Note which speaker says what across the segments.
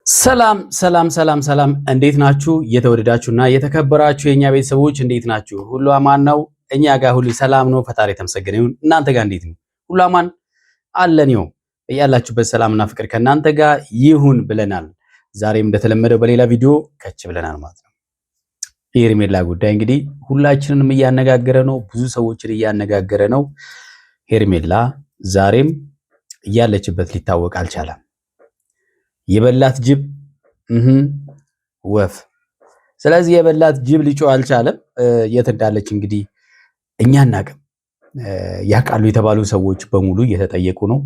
Speaker 1: ሰላም ሰላም ሰላም ሰላም እንዴት ናችሁ? የተወደዳችሁና የተከበራችሁ የኛ ቤተሰቦች እንዴት ናችሁ? ሁሉ አማን ነው? እኛ ጋር ሁሉ ሰላም ነው። ፈጣሪ የተመሰገነ ይሁን። እናንተ ጋር እንዴት ነው? ሁሉ አማን አለን? ይኸው ያላችሁበት ሰላምና ፍቅር ከእናንተ ጋር ይሁን ብለናል። ዛሬም እንደተለመደው በሌላ ቪዲዮ ከች ብለናል ማለት ነው። የሄርሜላ ጉዳይ እንግዲህ ሁላችንንም እያነጋገረ ነው። ብዙ ሰዎችን እያነጋገረ ነው። ሄርሜላ ዛሬም ያለችበት ሊታወቅ አልቻለም። የበላት ጅብ ወፍ። ስለዚህ የበላት ጅብ ሊጮህ አልቻለም። የት እንዳለች እንግዲህ እኛ አናውቅም። ያውቃሉ የተባሉ ሰዎች በሙሉ እየተጠየቁ ነው።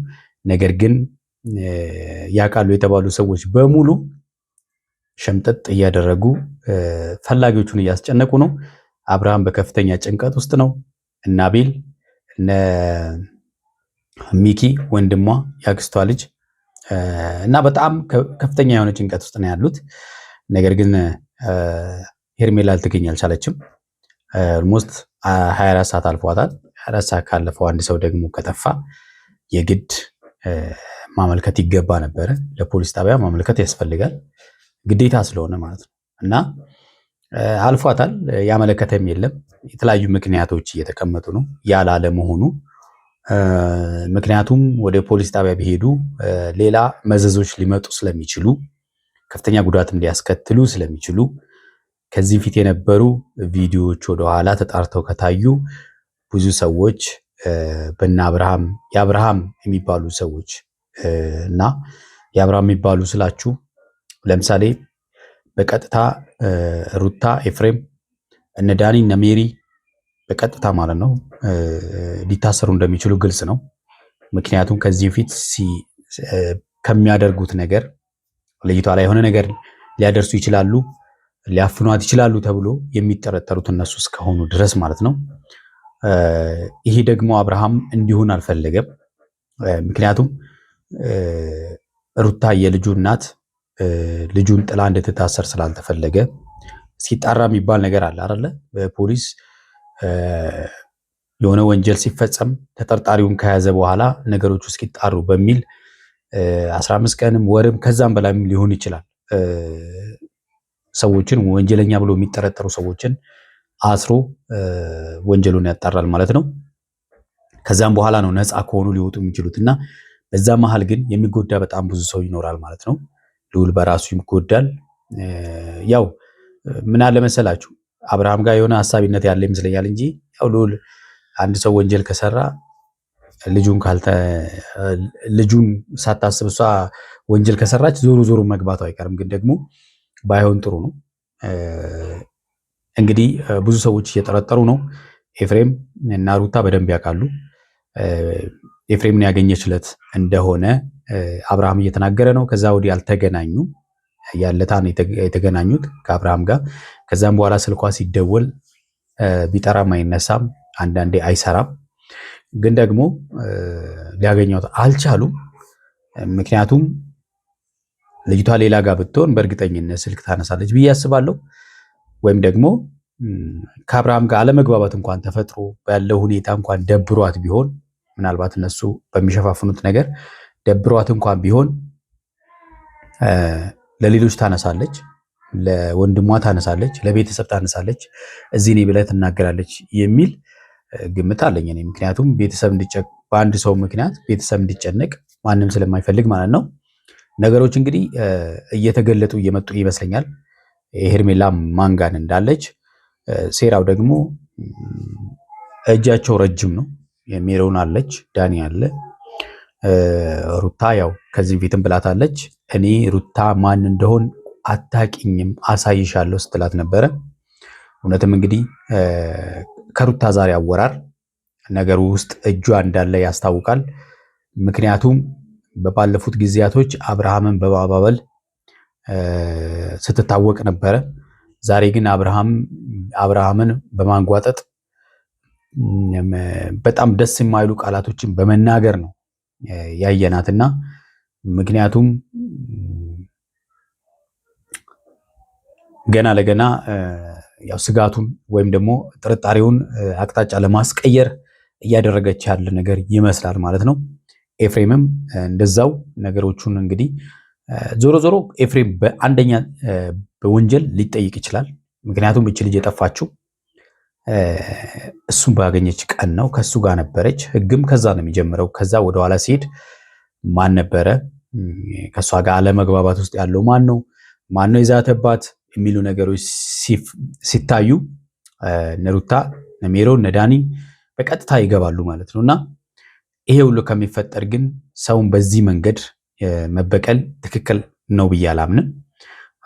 Speaker 1: ነገር ግን ያውቃሉ የተባሉ ሰዎች በሙሉ ሸምጠጥ እያደረጉ ፈላጊዎቹን እያስጨነቁ ነው። አብርሃም በከፍተኛ ጭንቀት ውስጥ ነው። እነ አቤል እነ ሚኪ ወንድሟ ያክስቷ ልጅ እና በጣም ከፍተኛ የሆነ ጭንቀት ውስጥ ነው ያሉት። ነገር ግን ሄርሜላ ልትገኝ አልቻለችም። ኦልሞስት 24 ሰዓት አልፏታል። 24 ሰዓት ካለፈው አንድ ሰው ደግሞ ከጠፋ የግድ ማመልከት ይገባ ነበረ። ለፖሊስ ጣቢያ ማመልከት ያስፈልጋል ግዴታ ስለሆነ ማለት ነው። እና አልፏታል። ያመለከተም የለም። የተለያዩ ምክንያቶች እየተቀመጡ ነው ያላለ መሆኑ። ምክንያቱም ወደ ፖሊስ ጣቢያ ቢሄዱ ሌላ መዘዞች ሊመጡ ስለሚችሉ ከፍተኛ ጉዳትም ሊያስከትሉ ስለሚችሉ ከዚህ ፊት የነበሩ ቪዲዮዎች ወደኋላ ተጣርተው ከታዩ ብዙ ሰዎች በእነ የአብርሃም የሚባሉ ሰዎች እና የአብርሃም የሚባሉ ስላችሁ ለምሳሌ በቀጥታ ሩታ፣ ኤፍሬም፣ እነ ዳኒ እነ ሜሪ በቀጥታ ማለት ነው ሊታሰሩ እንደሚችሉ ግልጽ ነው። ምክንያቱም ከዚህ ፊት ከሚያደርጉት ነገር ልጅቷ ላይ የሆነ ነገር ሊያደርሱ ይችላሉ፣ ሊያፍኗት ይችላሉ ተብሎ የሚጠረጠሩት እነሱ እስከሆኑ ድረስ ማለት ነው። ይሄ ደግሞ አብርሃም እንዲሆን አልፈለገም። ምክንያቱም ሩታ የልጁ እናት ልጁን ጥላ እንድትታሰር ስላልተፈለገ እስኪጣራ የሚባል ነገር አለ አይደለ? በፖሊስ የሆነ ወንጀል ሲፈጸም ተጠርጣሪውን ከያዘ በኋላ ነገሮቹ እስኪጣሩ በሚል 15 ቀንም ወርም ከዛም በላይም ሊሆን ይችላል ሰዎችን ወንጀለኛ ብሎ የሚጠረጠሩ ሰዎችን አስሮ ወንጀሉን ያጣራል ማለት ነው። ከዛም በኋላ ነው ነፃ ከሆኑ ሊወጡ የሚችሉት እና በዛ መሃል ግን የሚጎዳ በጣም ብዙ ሰው ይኖራል ማለት ነው። ልዑል በራሱ ይጎዳል። ያው ምን አለ መሰላችሁ አብርሃም ጋር የሆነ ሐሳቢነት ያለ ይመስለኛል እንጂ ያው ልዑል አንድ ሰው ወንጀል ከሰራ ልጁን ሳታስብ እሷ ወንጀል ከሰራች ዞሮ መግባቱ አይቀርም። ግን ደግሞ ባይሆን ጥሩ ነው። እንግዲህ ብዙ ሰዎች እየጠረጠሩ ነው። ኤፍሬም እና ሩታ በደንብ ያውቃሉ። ኤፍሬምን ያገኘችለት እንደሆነ አብርሃም እየተናገረ ነው። ከዛ ወዲህ አልተገናኙ ያለታ ነው የተገናኙት ከአብርሃም ጋር። ከዛም በኋላ ስልኳ ሲደወል ቢጠራም አይነሳም፣ አንዳንዴ አይሰራም። ግን ደግሞ ሊያገኟት አልቻሉም። ምክንያቱም ልጅቷ ሌላ ጋር ብትሆን በእርግጠኝነት ስልክ ታነሳለች ብዬ አስባለሁ። ወይም ደግሞ ከአብርሃም ጋር አለመግባባት እንኳን ተፈጥሮ ባለው ሁኔታ እንኳን ደብሯት ቢሆን ምናልባት እነሱ በሚሸፋፍኑት ነገር ደብሯት እንኳን ቢሆን ለሌሎች ታነሳለች፣ ለወንድሟ ታነሳለች፣ ለቤተሰብ ታነሳለች፣ እዚህ ነኝ ብላ ትናገራለች የሚል ግምት አለኝ እኔ። ምክንያቱም በአንድ ሰው ምክንያት ቤተሰብ እንዲጨነቅ ማንም ስለማይፈልግ ማለት ነው። ነገሮች እንግዲህ እየተገለጡ እየመጡ ይመስለኛል። ሄርሜላ ማንጋን እንዳለች፣ ሴራው ደግሞ እጃቸው ረጅም ነው። ሜሮን አለች፣ ዳኒ አለ፣ ሩታ ያው ከዚህ ፊትም ብላታለች። እኔ ሩታ ማን እንደሆን አታቂኝም አሳይሻለሁ ስትላት ነበረ። እውነትም እንግዲህ ከሩታ ዛሬ አወራር ነገሩ ውስጥ እጇ እንዳለ ያስታውቃል። ምክንያቱም በባለፉት ጊዜያቶች አብርሃምን በማባበል ስትታወቅ ነበረ። ዛሬ ግን አብርሃምን በማንጓጠጥ በጣም ደስ የማይሉ ቃላቶችን በመናገር ነው ያየናትና ምክንያቱም ገና ለገና ያው ስጋቱን ወይም ደግሞ ጥርጣሬውን አቅጣጫ ለማስቀየር እያደረገች ያለ ነገር ይመስላል ማለት ነው። ኤፍሬምም እንደዛው ነገሮቹን እንግዲህ ዞሮ ዞሮ ኤፍሬም በአንደኛ በወንጀል ሊጠይቅ ይችላል። ምክንያቱም እች ልጅ የጠፋችው እሱን ባገኘች ቀን ነው። ከሱ ጋር ነበረች። ህግም ከዛ ነው የሚጀምረው። ከዛ ወደኋላ ሲሄድ ማን ነበረ ከእሷ ጋር አለመግባባት ውስጥ ያለው ማን ነው የዛተባት የሚሉ ነገሮች ሲታዩ ነሩታ ነሜሮ ነዳኒ በቀጥታ ይገባሉ ማለት ነው። እና ይሄ ሁሉ ከሚፈጠር ግን ሰውን በዚህ መንገድ መበቀል ትክክል ነው ብዬ አላምንም።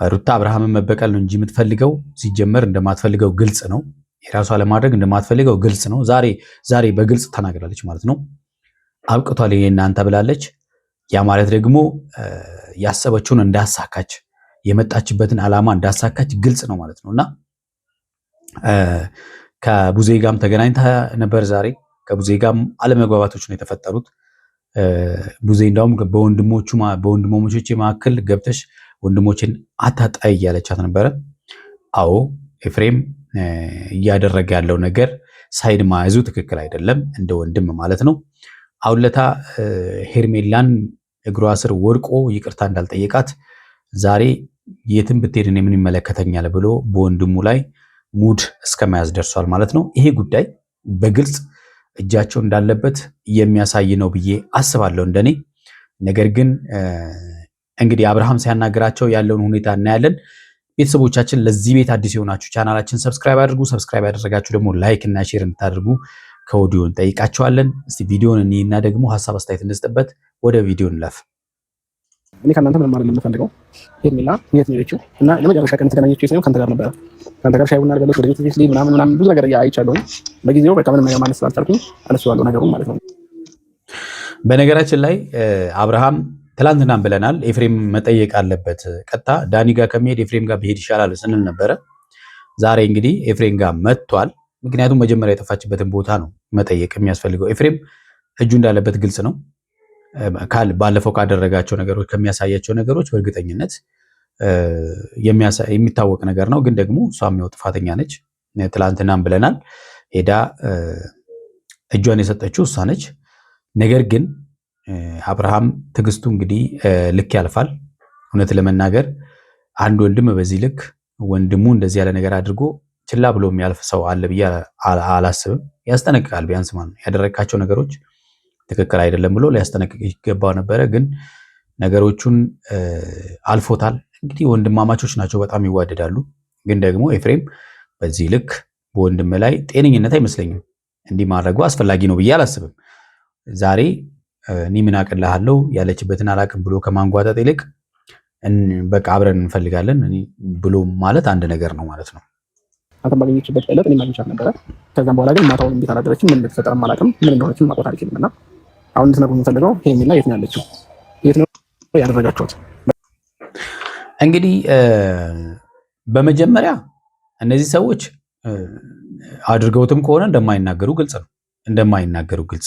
Speaker 1: ሩታ አብርሃምን መበቀል ነው እንጂ የምትፈልገው ሲጀመር እንደማትፈልገው ግልጽ ነው። የራሷ ለማድረግ እንደማትፈልገው ግልጽ ነው። ዛሬ በግልጽ ተናግራለች ማለት ነው። አብቅቷል ይሄ እናንተ ብላለች። ያ ማለት ደግሞ ያሰበችውን እንዳሳካች የመጣችበትን ዓላማ እንዳሳካች ግልጽ ነው ማለት ነውና ከቡዜ ጋም ተገናኝታ ነበር ዛሬ። ከቡዜ ጋም አለመግባባቶች ነው የተፈጠሩት። ቡዜ እንዳውም በወንድሞቼ መካከል ገብተሽ ወንድሞችን አታጣይ እያለቻት ነበረ። አዎ ኤፍሬም እያደረገ ያለው ነገር ሳይድ ማያዙ ትክክል አይደለም፣ እንደ ወንድም ማለት ነው። አሁን ለታ ሄርሜላን እግሯ ስር ወድቆ ይቅርታ እንዳልጠየቃት ዛሬ የትም ብትሄድ እኔ ምን ይመለከተኛል ብሎ በወንድሙ ላይ ሙድ እስከመያዝ ደርሷል ማለት ነው። ይሄ ጉዳይ በግልጽ እጃቸው እንዳለበት የሚያሳይ ነው ብዬ አስባለሁ እንደኔ። ነገር ግን እንግዲህ አብርሃም ሲያናግራቸው ያለውን ሁኔታ እናያለን። ቤተሰቦቻችን ለዚህ ቤት አዲስ የሆናችሁ ቻናላችን ሰብስክራይብ አድርጉ። ሰብስክራይብ ያደረጋችሁ ደግሞ ላይክ እና ሼር እንድታደርጉ ከወዲሁ እንጠይቃችኋለን። እስቲ ቪዲዮን እና ደግሞ ሀሳብ አስተያየት እንስጥበት። ወደ ቪዲዮ እንለፍ።
Speaker 2: እኔ ከእናንተ ምንም አይደለም የምፈልገው። ሄርሜላ የት ነው የሄደችው? እና ለመጨረሻ ቀን የተገናኘችው ነው ከአንተ ጋር ነበረ። ከአንተ ጋር ሻይ ቡና አድርጋለች፣ ወደ ቤት ልጅ ምናምን ብዙ ነገር አይቻለሁኝ። በጊዜው በቃ ምንም ነገር ማለት ስላልቻልኩኝ አነሳዋለሁ ነገሩን ማለት ነው።
Speaker 1: በነገራችን ላይ አብርሃም ትላንትናም ብለናል፣ ኤፍሬም መጠየቅ አለበት። ቀጥታ ዳኒ ጋር ከሚሄድ ኤፍሬም ጋር ብሄድ ይሻላል ስንል ነበረ። ዛሬ እንግዲህ ኤፍሬም ጋር መጥቷል። ምክንያቱም መጀመሪያ የጠፋችበትን ቦታ ነው መጠየቅ የሚያስፈልገው። ኤፍሬም እጁ እንዳለበት ግልጽ ነው። ባለፈው ካደረጋቸው ነገሮች ከሚያሳያቸው ነገሮች በእርግጠኝነት የሚታወቅ ነገር ነው። ግን ደግሞ እሷም ያው ጥፋተኛ ነች። ትላንትናም ብለናል፣ ሄዳ እጇን የሰጠችው እሷ ነች። ነገር ግን አብርሃም ትዕግስቱ እንግዲህ ልክ ያልፋል። እውነት ለመናገር አንድ ወንድም በዚህ ልክ ወንድሙ እንደዚህ ያለ ነገር አድርጎ ችላ ብሎ የሚያልፍ ሰው አለ ብዬ አላስብም። ያስጠነቅቃል። ቢያንስ ማለት ነው ያደረካቸው ነገሮች ትክክል አይደለም ብሎ ሊያስጠነቅቅ ይገባው ነበረ። ግን ነገሮቹን አልፎታል። እንግዲህ ወንድማማቾች ናቸው፣ በጣም ይዋደዳሉ። ግን ደግሞ ኤፍሬም በዚህ ልክ በወንድም ላይ ጤነኝነት አይመስለኝም። እንዲህ ማድረጉ አስፈላጊ ነው ብዬ አላስብም። ዛሬ እኔ ምን አቅልሃለሁ ያለችበትን አላቅም ብሎ ከማንጓጠጥ ይልቅ በቃ አብረን እንፈልጋለን ብሎ ማለት አንድ ነገር ነው ማለት ነው።
Speaker 2: አንተ ባገኘችበት ዕለት እኔ ማግኘቻት ነበረ። ከዛም በኋላ ግን ማታውን እንዴት አላደረችም፣ ምን እንደተፈጠረም አላውቅም፣ ምን እንደሆነችም ማቆጣ አልችልም። እና አሁን እንድትነግሩኝ የምፈልገው ሄርሜላ የት ነው ያለችው? የት ነው ያደረጋችሁት?
Speaker 1: እንግዲህ በመጀመሪያ እነዚህ ሰዎች አድርገውትም ከሆነ እንደማይናገሩ ግልጽ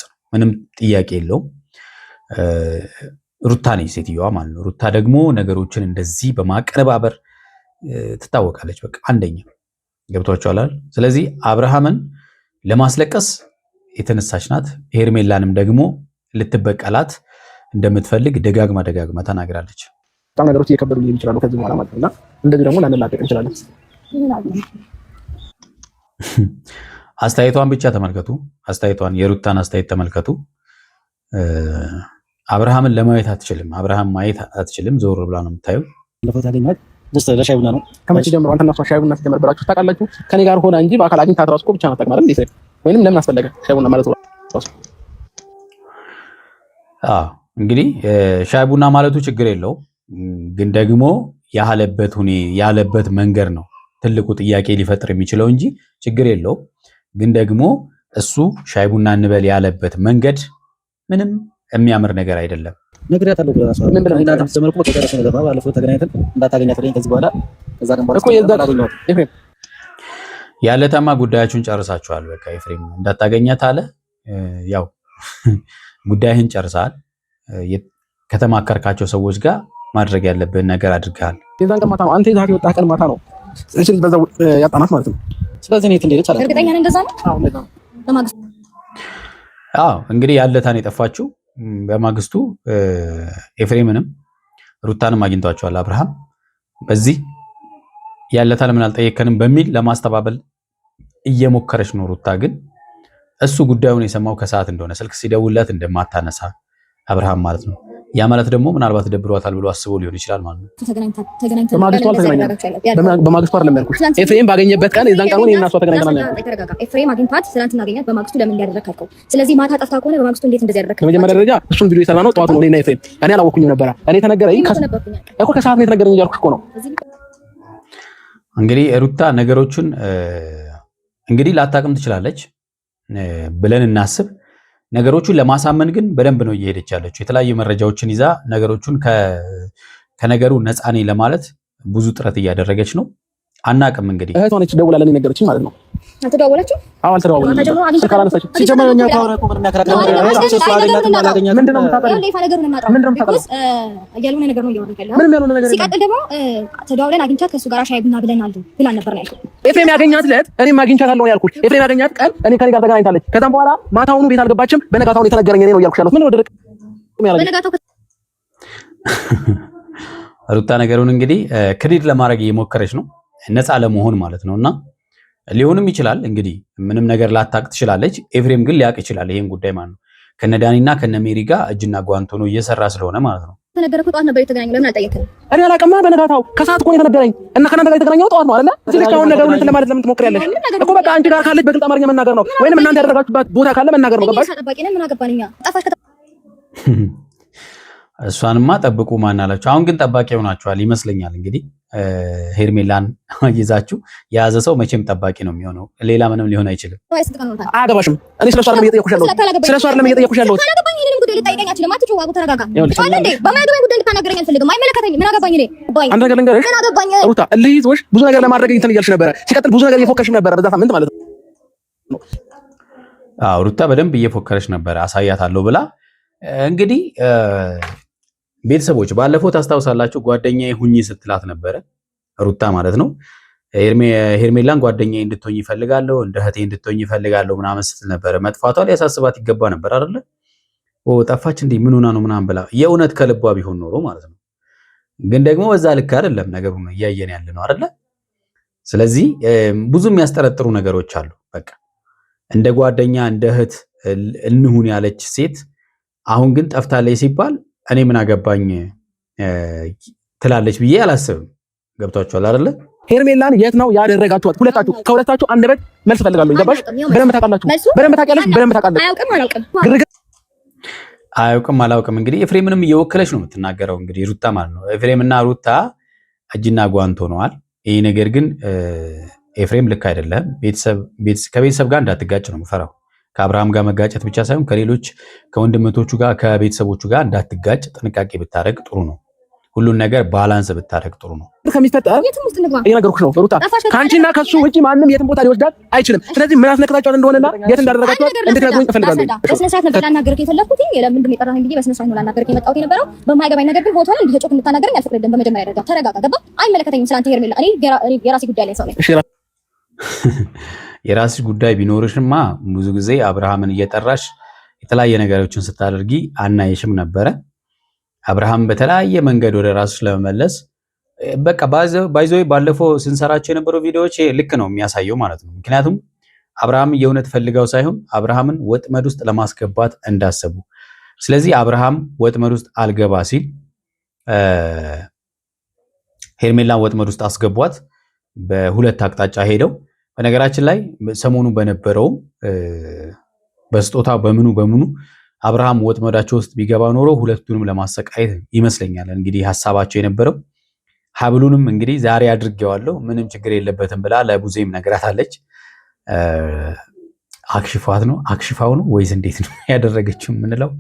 Speaker 1: ነው። ምንም ጥያቄ የለውም። ሩታ ነች ሴትዮዋ ማለት ነው። ሩታ ደግሞ ነገሮችን እንደዚህ በማቀነባበር ትታወቃለች። በቃ አንደኛ ገብቷቸዋል። ስለዚህ አብርሃምን ለማስለቀስ የተነሳች ናት። ሄርሜላንም ደግሞ ልትበቀላት እንደምትፈልግ ደጋግማ ተናግራለች።
Speaker 2: በጣም ነገሮች እየከበዱ ሊሆን ይችላሉ ከዚህ በኋላ ማለት ነውና እንደዚህ ደግሞ ላንላቀቅ እንችላለን።
Speaker 1: አስተያየቷን ብቻ ተመልከቱ። የሩታን አስተያየት ተመልከቱ። አብርሃምን ለማየት አትችልም። አብርሃም ማየት አትችልም። ዞር ብላ ነው የምታየው።
Speaker 2: ለፎቶ ያገኛት ለሻይ ቡና ነው። ከመቼ ጀምሮ አንተና እሷ ሻይ ቡና ስትጀምርባችሁ ታውቃላችሁ? ከኔ ጋር ሆነ እንጂ በአካል አግኝታት እራሱ እኮ ብቻ ነው ታውቃለህ እንዴ? ወይንም ለምን አስፈለገ ሻይ ቡና ማለት ነው?
Speaker 1: እንግዲህ ሻይ ቡና ማለቱ ችግር የለው፣ ግን ደግሞ ያለበት መንገድ ነው ትልቁ ጥያቄ ሊፈጥር የሚችለው እንጂ ችግር የለው። ግን ደግሞ እሱ ሻይ ቡና እንበል ያለበት መንገድ ምንም የሚያምር ነገር አይደለም።
Speaker 3: ነግሬያታለሁ። ምን ብለህ እናንተ ተመልኩ በተደረሰ ነገር ነው። ባለፈው ተገናኝተን እንዳታገኛት ላይ ከዚህ በኋላ ከዛ ደግሞ
Speaker 2: እኮ
Speaker 1: ያለታማ ጉዳያችሁን ጨርሳችኋል። በቃ ኤፍሬም እንዳታገኛት አለ። ያው ጉዳይህን ጨርሰሃል። ከተማከርካቸው ሰዎች ጋር ማድረግ ያለብን ነገር አድርገሃል።
Speaker 2: የዛን ቀን ማታ ነው አንተ ይዘሃት የወጣህ ቀን ማታ ነው እሺ፣ በዛው ያጣናት ማለት ነው። ስለዚህ ነው እንደሄደች አለ።
Speaker 4: እርግጠኛ ነኝ እንደዛ ነው።
Speaker 2: አዎ እንደዛ ነው።
Speaker 4: በማግስቱ
Speaker 1: እንግዲህ ያለታን የጠፋችው በማግስቱ ኤፍሬምንም ሩታንም አግኝቷቸዋል አብርሃም በዚህ ያለታ ለምን አልጠየከንም በሚል ለማስተባበል እየሞከረች ነው ሩታ። ግን እሱ ጉዳዩን የሰማው ከሰዓት እንደሆነ ስልክ ሲደውልለት እንደማታነሳ አብርሃም ማለት ነው። ያ ማለት ደግሞ ምናልባት ደብሯታል ብሎ አስቦ ሊሆን ይችላል ማለት ነው።
Speaker 2: በማግስቱ አይደለም ያልኩሽ። ኤፍሬም ባገኘበት ቀን የዛን ቀን እኔና እሷ ተገናኝተናል ያልኩሽ።
Speaker 4: ኤፍሬም አግኝቷት ትናንትና አገኛት በማግስቱ ለምን እንዲያደረካልከው? ስለዚህ ማታ ጠፍታ ከሆነ በማግስቱ እንዴት እንደዚህ ያደረካል?
Speaker 2: በመጀመሪያ ደረጃ እሱን ቪዲዮ የሰራ ነው ጠዋት ነው እኔና ኤፍሬም። እኔ አላወኩኝም ነበረ። እኔ ተነገረኝ እኮ ከሰዓት ነው የተነገረኝ እያልኩሽ እኮ ነው።
Speaker 1: እንግዲህ ሩታ ነገሮችን እንግዲህ ላታቅም ትችላለች ብለን እናስብ። ነገሮቹን ለማሳመን ግን በደንብ ነው እየሄደች ያለችው። የተለያዩ መረጃዎችን ይዛ ነገሮቹን ከነገሩ ነፃ ነኝ ለማለት ብዙ ጥረት እያደረገች ነው። አናቅም እንግዲህ
Speaker 2: እህቷ ነች ደውላለን የነገረችኝ ማለት ነው።
Speaker 4: አልተደዋወላችሁ?
Speaker 2: አዎ አልተደዋወላችሁ።
Speaker 3: ሲጀመር እኛ ካወራ እኮ ምንም ያከራከረ ነገር የለም።
Speaker 2: ምንድነው የምታጠሪው?
Speaker 4: ያልሆነ ነገር ነው እያወራን ያለው።
Speaker 2: ምንም ያልሆነ ነገር
Speaker 4: ሲቀጥል ደግሞ ተደዋውለን አግኝቻት ከእሱ ጋር ሻይ ቡና ብለናል ብላን ነበር ነው ያልኩት።
Speaker 2: ኤፍሬም ያገኛት ዕለት እኔም አግኝቻታለሁ ነው ያልኩት። ኤፍሬም ያገኛት ቀን እኔ ከኔ ጋር ተገናኝታለች። ከዛም በኋላ ማታውኑ ቤት አልገባችም። በነጋታው የተነገረኝ እኔ ነው እያልኩሽ ያለሁት። ምን ነው ድርቅ
Speaker 4: በነጋታው
Speaker 1: ሩታ ነገሩን እንግዲህ ክሪድ ለማድረግ እየሞከረች ነው ነፃ ለመሆን ማለት ነውና ሊሆንም ይችላል እንግዲህ ምንም ነገር ላታቅ ትችላለች። ኤፍሬም ግን ሊያቅ ይችላል ይሄን ጉዳይ ማለት ነው። ከነዳኒና ከነሜሪ ጋር እጅና ጓንት ሆኖ እየሰራ ስለሆነ ማለት ነው።
Speaker 4: ተነገረኩ ጠዋት ነበር የተገናኘው። ለምን አልጠየከንም?
Speaker 2: እኔ አላውቅም። በነጋታው ከሰዓት እኮ ነው የተነገረኝ እና ከእናንተ ጋር የተገናኘው ጠዋት ነው አይደል? እዚህ ልጅ አሁን ነገሩን እንትን ለማለት ለምን ትሞክሪያለሽ እኮ? በቃ አንቺ ጋር ካለች በግልጽ አማርኛ መናገር ነው ወይንም እናንተ ያደረጋችሁበት ቦታ ካለ መናገር ነው። ገባሽ?
Speaker 4: ጠባቂ ነን ምን አገባን እኛ ጠፋሽ
Speaker 1: እሷንማ ጠብቁ ማን አላችሁ? አሁን ግን ጠባቂ ሆናችኋል ይመስለኛል። እንግዲህ ሄርሜላን ይዛችሁ የያዘ ሰው መቼም ጠባቂ ነው የሚሆነው። ሌላ ምንም ሊሆን አይችልም።
Speaker 2: አያገባሽም። እኔ ስለሷ አይደለም እየጠየኩሽ ያለሁት። ስለሷ አይደለም እየጠየኩሽ ያለሁት። አንድ ነገር ልንገርሽ ሩታ፣ እልህ ይዞሽ ብዙ ነገር ለማድረግ እንትን እያልሽ ነበረ። ሲቀጥል ብዙ ነገር እየፎከርሽ ነበረ በዛ ሳምንት ማለት ነው።
Speaker 1: አዎ ሩታ በደንብ እየፎከረች ነበረ አሳያታለሁ ብላ እንግዲህ ቤተሰቦች ባለፈው ታስታውሳላችሁ ጓደኛዬ ሁኚ ስትላት ነበረ ሩታ ማለት ነው። ሄርሜላን ጓደኛዬ እንድትሆኝ ይፈልጋለሁ እንደ እህቴ እንድትሆኝ ይፈልጋለሁ ምናምን ስትል ነበረ። መጥፋቷ ሊያሳስባት ይገባ ነበር አይደለ? ጠፋች እንዴ ምን ሆና ነው ምናምን ብላ የእውነት ከልቧ ቢሆን ኖሮ ማለት ነው። ግን ደግሞ በዛ ልክ አይደለም ነገሩ ነው እያየን ያለ ነው አይደለ? ስለዚህ ብዙ የሚያስጠረጥሩ ነገሮች አሉ። በቃ እንደ ጓደኛ እንደ እህት እንሁን ያለች ሴት አሁን ግን ጠፍታለች ሲባል እኔ ምን አገባኝ ትላለች ብዬ አላስብም። ገብቷችኋል አይደለ? ሄርሜላን የት ነው ያደረጋችኋት? ሁለታችሁ ከሁለታችሁ አንደበት መልስ ፈልጋለሁ። ገባሽ? በደንብ ታውቃላችሁ። በደንብ ታውቂያለሽ። በደንብ ታውቃለች። አያውቅም አላውቅም። እንግዲህ ኤፍሬምንም እየወከለች ነው የምትናገረው። እንግዲህ ሩታ ማለት ነው። ኤፍሬምና ሩታ እጅና ጓንት ሆነዋል። ይህ ነገር ግን ኤፍሬም ልክ አይደለም። ከቤተሰብ ጋር እንዳትጋጭ ነው የምፈራው። ከአብርሃም ጋር መጋጨት ብቻ ሳይሆን ከሌሎች ከወንድመቶቹ ጋር ከቤተሰቦቹ ጋር እንዳትጋጭ ጥንቃቄ ብታደርግ ጥሩ ነው። ሁሉን ነገር ባላንስ ብታደርግ ጥሩ ነው። ከሚፈጠር እየነገርኩሽ ነው ሩታ፣ ከአንቺና ከሱ ውጪ ማንም የትም ቦታ ሊወስዳት አይችልም። ስለዚህ ምን አስነክታችኋት እንደሆነና የት እንዳደረጋችኋት እንድትነግሩኝ እፈልጋለሁ።
Speaker 4: በስነ ስርዓት ነበር ላናገርህ የፈለኩት። ለምንድን ነው የጠራኸኝ ብዬ በስነ ስርዓት ነው ላናገርህ የመጣሁት የነበረው። በማይገባኝ ነገር ግን ቦታውን እንድትጮህ እንድታናገረኝ አልፈቅድልህም። በመጀመሪያ ደረጃ ተረጋጋ። ገባ? አይመለከተኝም ስላንተ ሄርሜላ። እኔ የራሴ ጉዳይ ላይ ሰው ነኝ።
Speaker 1: የራስሽ ጉዳይ ቢኖርሽማ ብዙ ጊዜ አብርሃምን እየጠራሽ የተለያየ ነገሮችን ስታደርጊ አናይሽም ነበረ። አብርሃም በተለያየ መንገድ ወደ ራስሽ ለመመለስ በቃ ባይዞይ ባለፈው ስንሰራቸው የነበሩ ቪዲዮዎች ልክ ነው የሚያሳየው ማለት ነው። ምክንያቱም አብርሃም የእውነት ፈልገው ሳይሆን አብርሃምን ወጥመድ ውስጥ ለማስገባት እንዳሰቡ። ስለዚህ አብርሃም ወጥመድ ውስጥ አልገባ ሲል ሄርሜላን ወጥመድ ውስጥ አስገቧት። በሁለት አቅጣጫ ሄደው በነገራችን ላይ ሰሞኑ በነበረው በስጦታ በምኑ አብርሃም ወጥመዳቸው ውስጥ ቢገባ ኖሮ ሁለቱንም ለማሰቃየት ይመስለኛል እንግዲህ ሐሳባቸው የነበረው። ሀብሉንም እንግዲህ ዛሬ አድርጌዋለሁ ምንም ችግር የለበትም ብላ ለቡዜም ነግራታለች። አክሽፋት ነው አክሽፋው ነው ወይስ እንዴት ነው ያደረገችው? የምንለው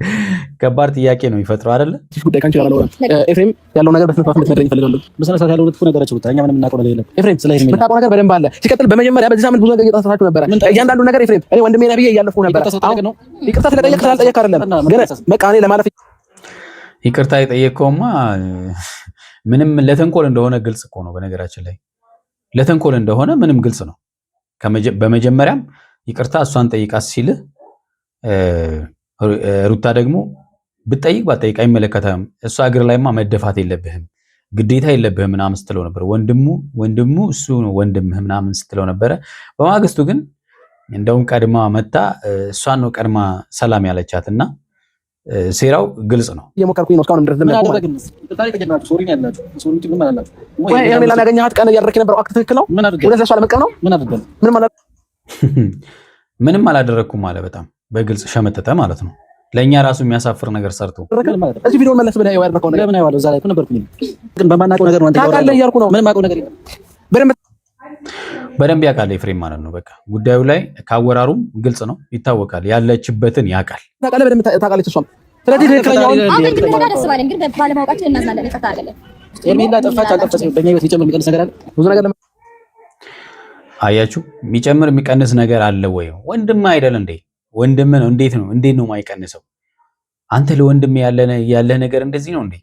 Speaker 1: ከባድ ጥያቄ ነው የሚፈጥረው አይደለ?
Speaker 2: ጉዳይ ካንቺ ያለው ኤፍሬም ያለው ነገር በስነ ስርዓት እንድትነግረኝ እፈልጋለሁ። በስነ ስርዓት ያለው ልትፉ ነገራችሁ ብታይ እኛ ምንም እናውቀው ነገር የለም። ኤፍሬም ስለ ሄርሜላ የምታውቀው ነገር በደንብ አለ። ሲቀጥል በመጀመሪያ በዚህ ሳምንት ብዙ ነገር እየተሳሳችሁ ነበረ። እያንዳንዱ ነገር ኤፍሬም እኔ ወንድሜ ነብዬ እያለፍኩ ነበር። ይቅርታ ስለጠየቅህ ስላልጠየቅህ አይደለም ግን በቃ እኔ ለማለፍ
Speaker 1: ይቅርታ የጠየቀውማ ምንም ለተንኮል እንደሆነ ግልጽ እኮ ነው። በነገራችን ላይ ለተንኮል እንደሆነ ምንም ግልጽ ነው። በመጀመሪያም ይቅርታ እሷን ጠይቃት ሲልህ ሩታ ደግሞ ብትጠይቅ ባትጠይቅ አይመለከተህም። እሷ እግር ላይማ መደፋት የለብህም ግዴታ የለብህም ምናምን ስትለው ነበር። ወንድሙ እሱ ነው ወንድምህ ምናምን ስትለው ነበረ። በማግስቱ ግን እንደውም ቀድማ መታ እሷን ነው ቀድማ ሰላም ያለቻትና ሴራው ግልጽ ነው።
Speaker 2: እየሞከርኩኝ ነው እስካሁን ድረስ ሄርሜላን ያገኘሃት ቀን እያደረክ የነበረው አክት ትክክል ነው? ወደ እሷ ለመቀም ነው?
Speaker 1: ምንም አላደረኩም አለ። በጣም በግልጽ ሸመጠጠ ማለት ነው። ለኛ ራሱ የሚያሳፍር ነገር ሰርቶ
Speaker 2: እዚህ ቪዲዮን መለስ ብለህ ያደረከው ነገር
Speaker 3: ለምን አይዋለው? እዛ ላይ እኮ ነበርኩኝ ግን በማናውቀው ነገር ነው አንተ
Speaker 2: ታውቃለህ እያልኩ ነው።
Speaker 3: ምንም አውቀው ነገር የለም።
Speaker 1: በደንብ ያውቃል ኤፍሬም ማለት ነው። በቃ ጉዳዩ ላይ ካወራሩም ግልጽ ነው፣ ይታወቃል። ያለችበትን ያውቃል።
Speaker 2: ታውቃለህ፣ በደንብ ታውቃለች እሷም። ስለዚህ ትክክለኛውን
Speaker 4: ደስ ባለን ግን ባለማወቃችን እናዝናለን። ይፈታ አይደለም
Speaker 3: ሄርሜላ ጠፋች አልጠፋች በእኛ ህይወት ሊጨምር የሚቀንስ ነገር አለ?
Speaker 2: ብዙ ነገር
Speaker 1: አያችሁ፣ የሚጨምር የሚቀንስ ነገር አለ ወይ? ወንድም አይደል እንዴ? ወንድም ነው። እንዴት ነው የማይቀንሰው? አንተ ለወንድም ያለ ነገር እንደዚህ ነው እንዴ?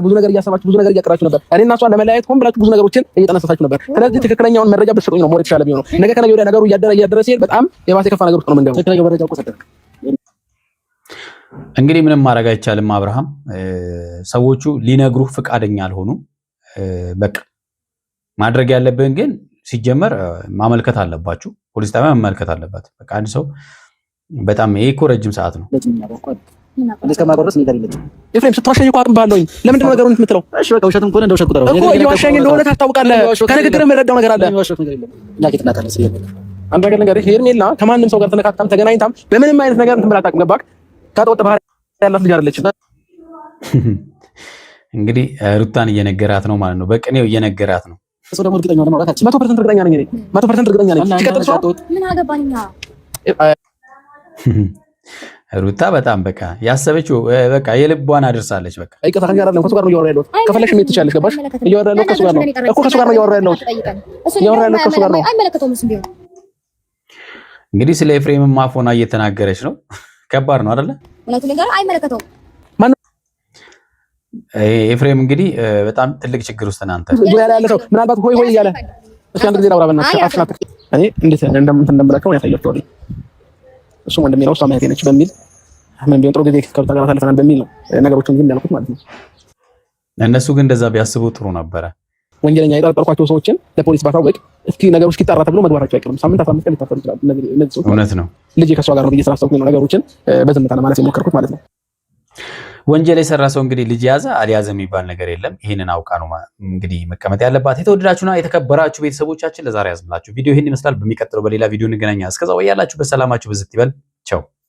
Speaker 2: ብዙ ነገር እያሰባችሁ ብዙ ነገር እያቀራችሁ ነበር። እኔ እና እሷን ለመለያየት ሆን ብላችሁ ብዙ ነገሮችን እየጠነሰሳችሁ ነበር። ስለዚህ ትክክለኛውን መረጃ ብትሰጡኝ ነው ሞር የተሻለ ቢሆን። ነገ ከነገ ወዲያ ነገሩ እያደረ ሲሄድ በጣም የባሰ የከፋ ነገር ውስጥ ነው የምንገባው።
Speaker 3: ትክክለኛው መረጃ እኮ ሰጠህ።
Speaker 1: እንግዲህ ምንም ማድረግ አይቻልም። አብርሃም ሰዎቹ ሊነግሩህ ፍቃደኛ አልሆኑም። በቃ ማድረግ ያለብህን ግን ሲጀመር ማመልከት አለባችሁ። ፖሊስ ጣቢያ መመልከት አለባት። በቃ አንድ ሰው በጣም ይሄ እኮ ረጅም ሰዓት ነው።
Speaker 2: ኤፍሬም ስትዋሸኝ እኮ አቅም ባለውኝ ለምንድን ነው ነገሩን የምትለው?
Speaker 3: እሺ በቃ ውሸትም ከሆነ እንደ ውሸት ቁጠረው
Speaker 2: እኮ እየዋሸኝ እንደሆነ ታስታውቃለህ። ከንግግርህ የምንረዳው ነገር አለ። አንድ ነገር ልንገርህ፣ ሄርሜላ ከማንም ሰው ጋር ተነካክታም ተገናኝታም በምንም አይነት ነገር እንትን ብላ አታውቅም። ገባህ? ካጠወጥ ባህሪ ያላት ልጅ አይደለችም።
Speaker 1: እንግዲህ ሩታን እየነገራት ነው ማለት ነው። በቅኔው እየነገራት ነው።
Speaker 3: እሱ ደግሞ እርግጠኛ ነው ማለት
Speaker 2: 100% እርግጠኛ ነኝ። 100% እርግጠኛ ነኝ። ሲቀጥል ሰው
Speaker 4: ምን አገባኛ
Speaker 1: ሩታ በጣም በቃ ያሰበችው በቃ የልቧን አድርሳለች። በቃ
Speaker 2: አይቀጣ ከኛ አይደለም ከሱ ጋር ነው እያወራ ያለሁት። ከፈለሽ ምን ትችያለሽ? ገባሽ? እያወራ ያለሁት ከሱ ጋር ነው እኮ ከሱ ጋር ነው እያወራ ያለሁት። እያወራ ያለሁት ከሱ ጋር ነው።
Speaker 4: አይመለከተውም እሱ ቢሆን
Speaker 1: እንግዲህ ስለ ኤፍሬም ማፎና እየተናገረች ነው። ከባድ ነው አይደለ?
Speaker 4: እውነቱ ነገር አይመለከተውም።
Speaker 1: ኤፍሬም እንግዲህ በጣም ትልቅ ችግር ውስጥ ናንተ
Speaker 2: ዙሪያ ላይ ያለ ሰው ምናልባት ሆይ እያለ እስኪ አንድ ጊዜ ላውራ በእናትሽ አፍናት እኔ እንዴት እንደምላቸው ያሳያቸዋል። እሱም ወንድሜ ነው እሷም እህቴ ነች በሚል ምን ቢሆን ጥሩ ጊዜ ከሩታ ጋር አሳልፈናል በሚል ነው ነገሮችን ግን ያልኩት ማለት ነው።
Speaker 1: እነሱ ግን እንደዛ ቢያስቡ ጥሩ ነበረ።
Speaker 2: ወንጀለኛ የጠረጠርኳቸው ሰዎችን ለፖሊስ ባሳወቅ እስኪ ነገሮች እስኪጣራ ተብሎ መግባታቸው አይቀርም። ሳምንት 15 ቀን ሊታሰሩ ይችላሉ እነዚህ ሰዎች።
Speaker 1: እውነት ነው።
Speaker 2: ልጄ ከእሷ ጋር ነው ብዬ ስላሰብኩኝ ነው ነገሮችን በዝምታ ለማለት የሞከርኩት ማለት ነው።
Speaker 1: ወንጀል የሰራ ሰው እንግዲህ ልጅ ያዘ አልያዘ የሚባል ነገር የለም። ይህንን አውቃ ነው እንግዲህ መቀመጥ ያለባት። የተወደዳችሁና የተከበራችሁ ቤተሰቦቻችን ለዛሬ ያዝምላችሁ ቪዲዮ ይህን ይመስላል። በሚቀጥለው በሌላ ቪዲዮ እንገናኛለን። እስከዛው ያላችሁ በሰላማችሁ ብዝት ይበል። ቻው